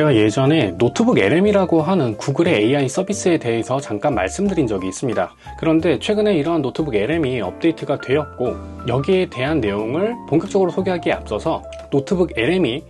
제가 예전에 노트북 LM이라고 하는 구글의 AI 서비스에 대해서 잠깐 말씀드린 적이 있습니다. 그런데 최근에 이러한 노트북 LM이 업데이트가 되었고 여기에 대한 내용을 본격적으로 소개하기에 앞서서 노트북 LM이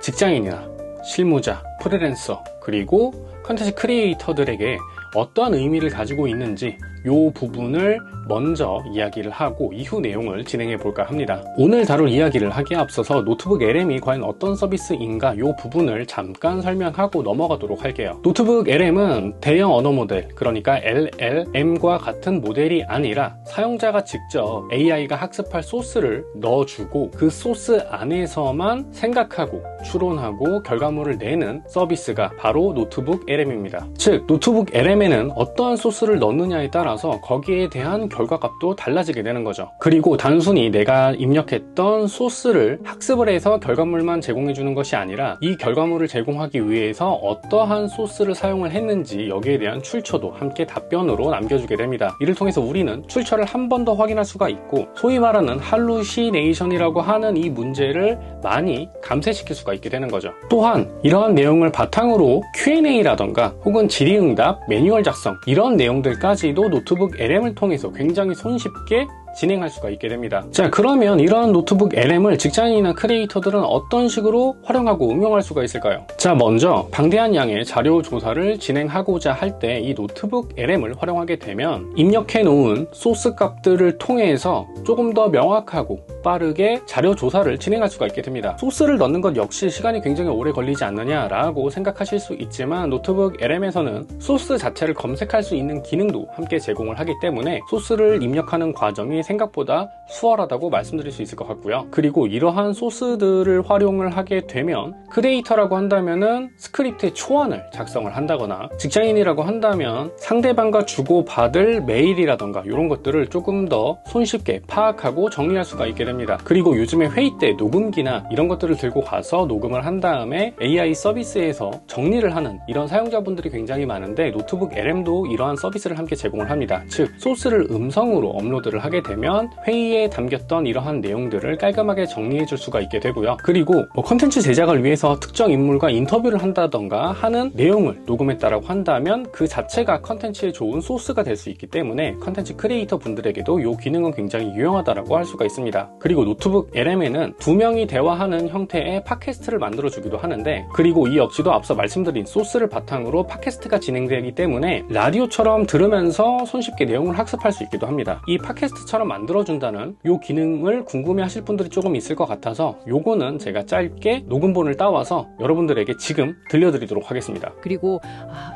직장인이나 실무자, 프리랜서, 그리고 컨텐츠 크리에이터들에게 어떠한 의미를 가지고 있는지 이 부분을 먼저 이야기를 하고 이후 내용을 진행해 볼까 합니다. 오늘 다룰 이야기를 하기에 앞서서 노트북 LM이 과연 어떤 서비스인가 이 부분을 잠깐 설명하고 넘어가도록 할게요. 노트북 LM은 대형 언어 모델, 그러니까 LLM과 같은 모델이 아니라 사용자가 직접 AI가 학습할 소스를 넣어주고 그 소스 안에서만 생각하고 추론하고 결과물을 내는 서비스가 바로 노트북 LM입니다. 즉 노트북 LM에는 어떠한 소스를 넣느냐에 따라서 거기에 대한 결과값도 달라지게 되는 거죠. 그리고 단순히 내가 입력했던 소스를 학습을 해서 결과물만 제공해 주는 것이 아니라 이 결과물을 제공하기 위해서 어떠한 소스를 사용을 했는지 여기에 대한 출처도 함께 답변으로 남겨주게 됩니다. 이를 통해서 우리는 출처를 한 번 더 확인할 수가 있고 소위 말하는 할루시네이션이라고 하는 이 문제를 많이 감쇄시킬 수가 있게 되는 거죠. 또한 이러한 내용을 바탕으로 Q&A라던가 혹은 질의응답, 매뉴얼 작성 이런 내용들까지도 노트북 LM을 통해서 굉장히 손쉽게 진행할 수가 있게 됩니다. 자, 그러면 이러한 노트북 LM을 직장인이나 크리에이터들은 어떤 식으로 활용하고 응용할 수가 있을까요? 자, 먼저 방대한 양의 자료 조사를 진행하고자 할 때 이 노트북 LM을 활용하게 되면 입력해 놓은 소스 값들을 통해서 조금 더 명확하고 빠르게 자료 조사를 진행할 수가 있게 됩니다. 소스를 넣는 것 역시 시간이 굉장히 오래 걸리지 않느냐라고 생각하실 수 있지만 노트북 LM에서는 소스 자체를 검색할 수 있는 기능도 함께 제공을 하기 때문에 소스를 입력하는 과정이 생각보다 수월하다고 말씀드릴 수 있을 것 같고요. 그리고 이러한 소스들을 활용을 하게 되면 크리에이터라고 한다면은 스크립트의 초안을 작성을 한다거나 직장인이라고 한다면 상대방과 주고받을 메일이라던가 이런 것들을 조금 더 손쉽게 파악하고 정리할 수가 있게 됩니다. 그리고 요즘에 회의 때 녹음기나 이런 것들을 들고 가서 녹음을 한 다음에 AI 서비스에서 정리를 하는 이런 사용자분들이 굉장히 많은데 노트북 LM도 이러한 서비스를 함께 제공을 합니다. 즉 소스를 음성으로 업로드를 하게 되면 회의에 담겼던 이러한 내용들을 깔끔하게 정리해 줄 수가 있게 되고요. 그리고 컨텐츠 제작을 위해서 특정 인물과 인터뷰를 한다던가 하는 내용을 녹음했다라고 한다면 그 자체가 컨텐츠에 좋은 소스가 될 수 있기 때문에 컨텐츠 크리에이터 분들에게도 이 기능은 굉장히 유용하다라고 할 수가 있습니다. 그리고 노트북 LM에는 두 명이 대화하는 형태의 팟캐스트를 만들어 주기도 하는데 그리고 이 역시도 앞서 말씀드린 소스를 바탕으로 팟캐스트가 진행되기 때문에 라디오처럼 들으면서 손쉽게 내용을 학습할 수 있기도 합니다. 이 팟캐스트처럼 만들어준다는 이 기능을 궁금해 하실 분들이 조금 있을 것 같아서 요거는 제가 짧게 녹음본을 따와서 여러분들에게 지금 들려드리도록 하겠습니다. 그리고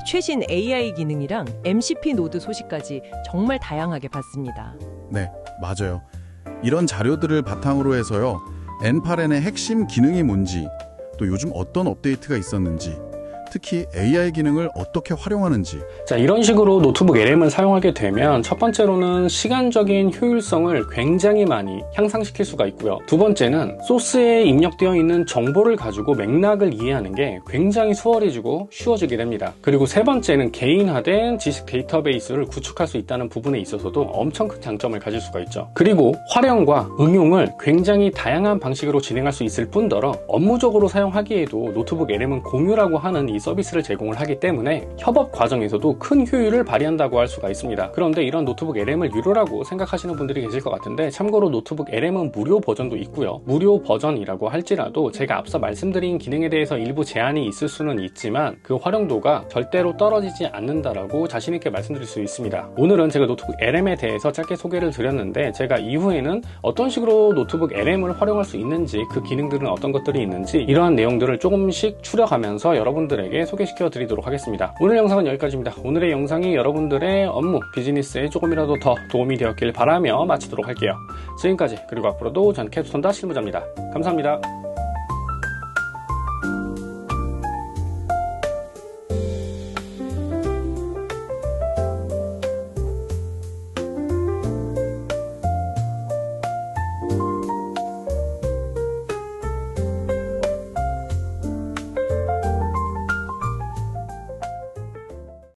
최신 AI 기능이랑 MCP 노드 소식까지 정말 다양하게 봤습니다. 네, 맞아요. 이런 자료들을 바탕으로 해서요, N8N의 핵심 기능이 뭔지, 또 요즘 어떤 업데이트가 있었는지, 특히 AI 기능을 어떻게 활용하는지. 자, 이런 식으로 노트북 LM을 사용하게 되면 첫 번째로는 시간적인 효율성을 굉장히 많이 향상시킬 수가 있고요. 두 번째는 소스에 입력되어 있는 정보를 가지고 맥락을 이해하는 게 굉장히 수월해지고 쉬워지게 됩니다. 그리고 세 번째는 개인화된 지식 데이터베이스를 구축할 수 있다는 부분에 있어서도 엄청 큰 장점을 가질 수가 있죠. 그리고 활용과 응용을 굉장히 다양한 방식으로 진행할 수 있을 뿐더러 업무적으로 사용하기에도 노트북 LM은 공유라고 하는 이 서비스를 제공을 하기 때문에 협업 과정에서도 큰 효율을 발휘한다고 할 수가 있습니다. 그런데 이런 노트북 LM을 유료라고 생각하시는 분들이 계실 것 같은데 참고로 노트북 LM은 무료 버전도 있고요. 무료 버전이라고 할지라도 제가 앞서 말씀드린 기능에 대해서 일부 제한이 있을 수는 있지만 그 활용도가 절대로 떨어지지 않는다라고 자신 있게 말씀드릴 수 있습니다. 오늘은 제가 노트북 LM에 대해서 짧게 소개를 드렸는데 제가 이후에는 어떤 식으로 노트북 LM을 활용할 수 있는지 그 기능들은 어떤 것들이 있는지 이러한 내용들을 조금씩 추려가면서 여러분들에게 소개시켜 드리도록 하겠습니다. 오늘 영상은 여기까지입니다. 오늘의 영상이 여러분들의 업무, 비즈니스에 조금이라도 더 도움이 되었길 바라며 마치도록 할게요. 지금까지 그리고 앞으로도 전 캡스톤다 실무자입니다. 감사합니다.